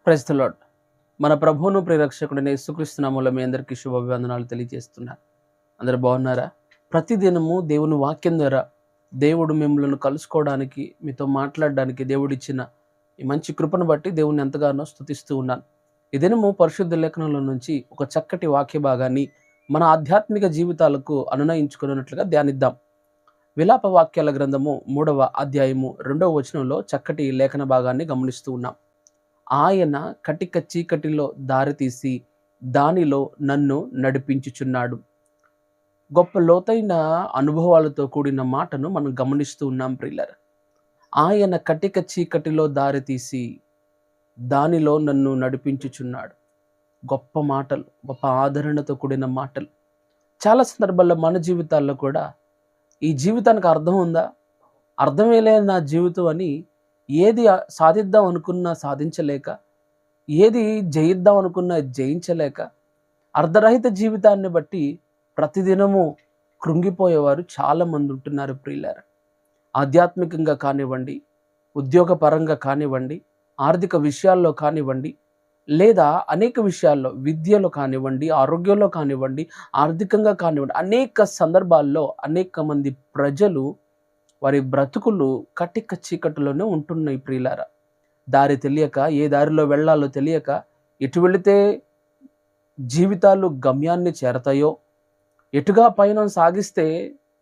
Praise the lord. మన ప్రభువును ప్రియరక్షకుడైన యేసుక్రీస్తు నామములో మీ అందరికీ శుభాభివందనాలు తెలియజేస్తున్నాను. అందరూ బాగున్నారా? ప్రతిదినము దేవుని వాక్యం ద్వారా దేవుడు మిమ్మల్ని కలుసుకోవడానికి, మీతో మాట్లాడడానికి దేవుడిచ్చిన ఈ మంచి కృపను బట్టి దేవుని ఎంతగానో స్తుతిస్తూ ఉన్నాను. ఈ దినము పరిశుద్ధ లేఖనంలో నుంచి ఒక చక్కటి వాక్య భాగాన్ని మన ఆధ్యాత్మిక జీవితాలకు అనునయించుకున్నట్లుగా ధ్యానిద్దాం. విలాప వాక్యాల గ్రంథము 3వ అధ్యాయము 2వ వచనంలో చక్కటి లేఖన భాగాన్ని గమనిస్తూ ఉన్నాం. ఆయన కటిక చీకటిలో దారితీసి దానిలో నన్ను నడిపించుచున్నాడు. గొప్ప లోతైన అనుభవాలతో కూడిన మాటను మనం గమనిస్తూ ఉన్నాం ప్రియులారా. ఆయన కటిక చీకటిలో దారితీసి దానిలో నన్ను నడిపించుచున్నాడు. గొప్ప మాటలు, గొప్ప ఆదరణతో కూడిన మాటలు. చాలా సందర్భాల్లో మన జీవితాల్లో కూడా ఈ జీవితానికి అర్థం ఉందా, అర్థమే లేదు నా జీవితం అని ఏది సాధిద్దాం అనుకున్నా సాధించలేక, ఏది జయిద్దాం అనుకున్నా జయించలేక, అర్ధరహిత జీవితాన్ని బట్టి ప్రతిదినము కృంగిపోయేవారు చాలామంది ఉంటున్నారు ప్రియులారా. ఆధ్యాత్మికంగా కానివ్వండి, ఉద్యోగపరంగా కానివ్వండి, ఆర్థిక విషయాల్లో కానివ్వండి, లేదా అనేక విషయాల్లో, విద్యలో కానివ్వండి, ఆరోగ్యంలో కానివ్వండి, ఆర్థికంగా కానివ్వండి, అనేక సందర్భాల్లో అనేక మంది ప్రజలు వారి బ్రతుకులు కటిక చీకటిలోనే ఉంటున్నాయి ప్రియులారా. దారి తెలియక, ఏ దారిలో వెళ్ళాలో తెలియక, ఎటు వెళితే జీవితాలు గమ్యాన్ని చేరతాయో, ఎటుగా పయనం సాగిస్తే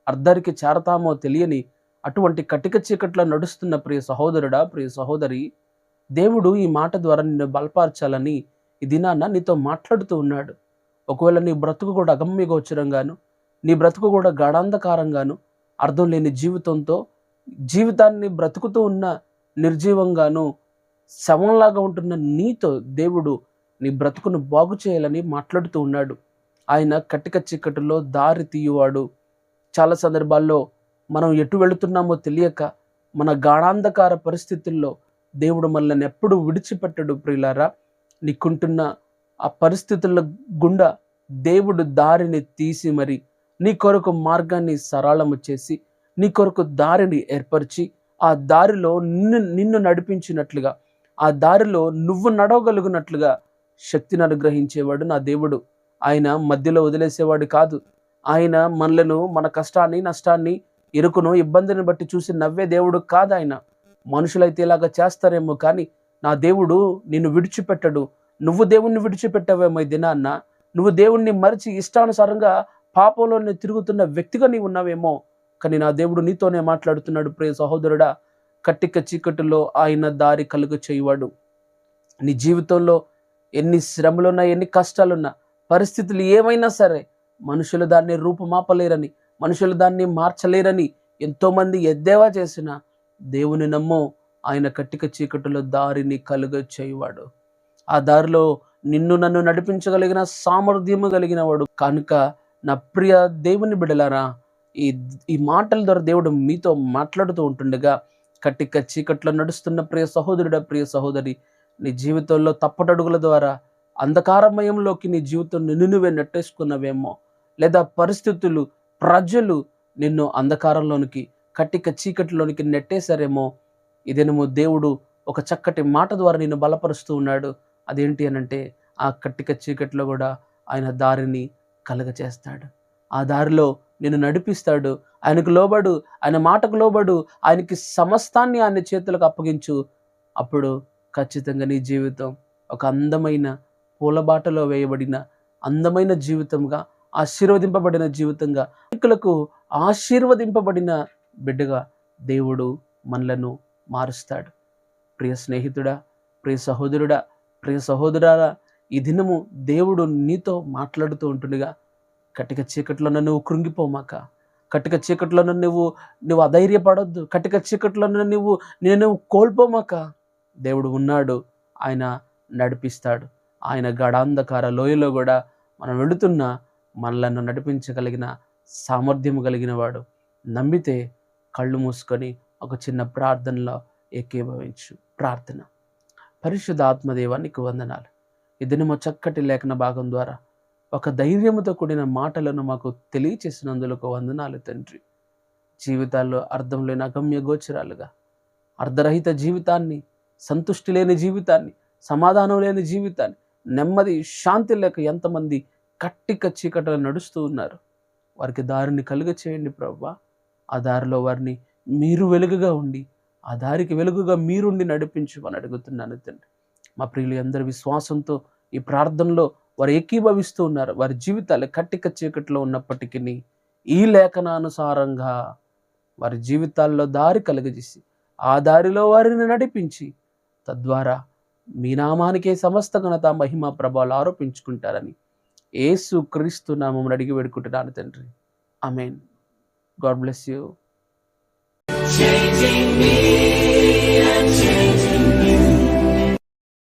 అర్ధరికి చేరతామో తెలియని అటువంటి కటిక చీకట్లో నడుస్తున్న ప్రియ సహోదరుడా, ప్రియ సహోదరి, దేవుడు ఈ మాట ద్వారా నిన్ను బలపరచాలని ఈ దినాన నీతో మాట్లాడుతూ ఉన్నాడు. ఒకవేళ నీ బ్రతుకు కూడా అగమ్యగోచరంగాను, నీ బ్రతుకు కూడా గాఢాంధకారంగాను, అర్థం లేని జీవితంతో, జీవితాన్ని బ్రతుకుతూ ఉన్న నిర్జీవంగాను, శవంలాగా ఉంటున్న నీతో దేవుడు నీ బ్రతుకును బాగు చేయాలని మాట్లాడుతూ ఉన్నాడు. ఆయన కటిక చీకటిలో దారి తీయువాడు. చాలా సందర్భాల్లో మనం ఎటు వెళుతున్నామో తెలియక, మన గాఢాంధకార పరిస్థితుల్లో దేవుడు మనల్ని ఎప్పుడు విడిచిపెట్టడు ప్రియులారా. నీకుంటున్న ఆ పరిస్థితుల గుండా దేవుడు దారిని తీసి మరి నీ కొరకు మార్గాన్ని సరళము చేసి, నీ కొరకు దారిని ఏర్పరిచి, ఆ దారిలో నిన్ను నడిపించినట్లుగా, ఆ దారిలో నువ్వు నడవగలిగినట్లుగా శక్తిని అనుగ్రహించేవాడు నా దేవుడు. ఆయన మధ్యలో వదిలేసేవాడు కాదు. ఆయన మనలను, మన కష్టాన్ని, నష్టాన్ని, ఇరుకును, ఇబ్బందిని బట్టి చూసి నవ్వే దేవుడు కాదు ఆయన. మనుషులైతే ఇలాగా చేస్తారేమో కానీ నా దేవుడు నిన్ను విడిచిపెట్టడు. నువ్వు దేవుణ్ణి విడిచిపెట్టావేమో ఈ దినాన్న, నువ్వు దేవుణ్ణి మరిచి ఇష్టానుసారంగా పాపంలోనే తిరుగుతున్న వ్యక్తిగా నీవు ఉన్నావేమో, కానీ నా దేవుడు నీతోనే మాట్లాడుతున్నాడు. ప్రియ సహోదరుడా, కట్టిక చీకటిలో ఆయన దారి కలుగ చేయవాడు. నీ జీవితంలో ఎన్ని శ్రమలున్నా, ఎన్ని కష్టాలున్నా, పరిస్థితులు ఏమైనా సరే, మనుషులు దాన్ని రూపుమాపలేరని, మనుషులు దాన్ని మార్చలేరని ఎంతోమంది ఎద్దేవా చేసిన దేవుని నమ్మో, ఆయన కట్టిక చీకటిలో దారిని కలుగ చేయవాడు. ఆ దారిలో నిన్ను నన్ను నడిపించగలిగిన సామర్థ్యము కలిగిన వాడు కనుక నా ప్రియ దేవుని బిడ్డలారా, ఈ మాటల ద్వారా దేవుడు మీతో మాట్లాడుతూ ఉంటుండగా, కట్టిక చీకట్లో నడుస్తున్న ప్రియ సహోదరుడా, ప్రియ సహోదరి, నీ జీవితంలో తప్పటడుగుల ద్వారా అంధకారమయంలోకి నీ జీవితం నిన్ను నువ్వే నెట్టేసుకున్నవేమో, లేదా పరిస్థితులు, ప్రజలు నిన్ను అంధకారంలోనికి, కట్టిక చీకటిలోనికి నెట్టేశారేమో. ఇదేనేమో దేవుడు ఒక చక్కటి మాట ద్వారా నిన్ను బలపరుస్తూ ఉన్నాడు. అదేంటి అనంటే, ఆ కట్టిక చీకటిలో కూడా ఆయన దారిని కలుగచేస్తాడు. ఆ దారిలో నిన్ను నడిపిస్తాడు. ఆయనకు లోబడు, ఆయన మాటకు లోబడు, ఆయనకి సమస్తాన్ని ఆయన చేతులకు అప్పగించు. అప్పుడు ఖచ్చితంగా నీ జీవితం ఒక అందమైన పూలబాటలో వేయబడిన అందమైన జీవితంగా, ఆశీర్వదింపబడిన జీవితంగా, అనేకులకు ఆశీర్వదింపబడిన బిడ్డగా దేవుడు మనలను మారుస్తాడు. ప్రియ స్నేహితుడా, ప్రియ సహోదరుడా, ప్రియ సహోదరుడా, ఈ దినము దేవుడు నీతో మాట్లాడుతూ ఉంటుండగా, కటిక చీకట్లో నువ్వు కృంగిపోమాక, కటిక చీకట్లో నువ్వు అధైర్యపడొద్దు, కటిక చీకట్లో నేను కోల్పోమాక. దేవుడు ఉన్నాడు, ఆయన నడిపిస్తాడు. ఆయన గాఢాంధకార లోయలో కూడా మనం వెళుతున్న మనలను నడిపించగలిగిన సామర్థ్యము కలిగిన వాడు. నమ్మితే కళ్ళు మూసుకొని ఒక చిన్న ప్రార్థనలో ఏకీభవించు. ప్రార్థన. పరిశుద్ధ ఆత్మదేవ, నీకు వందనాలు. ఈ దినము చక్కటి లేఖన భాగం ద్వారా ఒక ధైర్యముతో కూడిన మాటలను మాకు తెలియచేసినందులకు వందనాలు తండ్రి. జీవితాల్లో అర్థం లేని అగమ్య గోచరాలుగా, అర్ధరహిత జీవితాన్ని, సంతుష్టి లేని జీవితాన్ని, సమాధానం లేని జీవితాన్ని, నెమ్మది శాంతి లేక ఎంతమంది కట్టిక చీకటిలో నడుస్తూ ఉన్నారు. వారికి దారిని కలుగ చేయండి ప్రభువా. ఆ దారిలో వారిని మీరు వెలుగుగా ఉండి, ఆ దారికి వెలుగుగా మీరుండి నడిపించమని అడుగుతున్నాను తండ్రి. మా ప్రియులు అందరి విశ్వాసంతో ఈ ప్రార్థనలో వారు ఏకీభవిస్తూ ఉన్నారు. వారి జీవితాలు కట్టిక చీకటిలో ఉన్నప్పటికీ ఈ లేఖనానుసారంగా వారి జీవితాల్లో దారి కలుగజేసి, ఆ దారిలో వారిని నడిపించి, తద్వారా మీ నామానికే సమస్త ఘనత, మహిమ, ప్రభావాలు ఆరోపించుకుంటారని యేసు క్రీస్తు నామమున అడిగి వేడుకుంటున్నాను తండ్రి. Amen. God bless you. Changing me and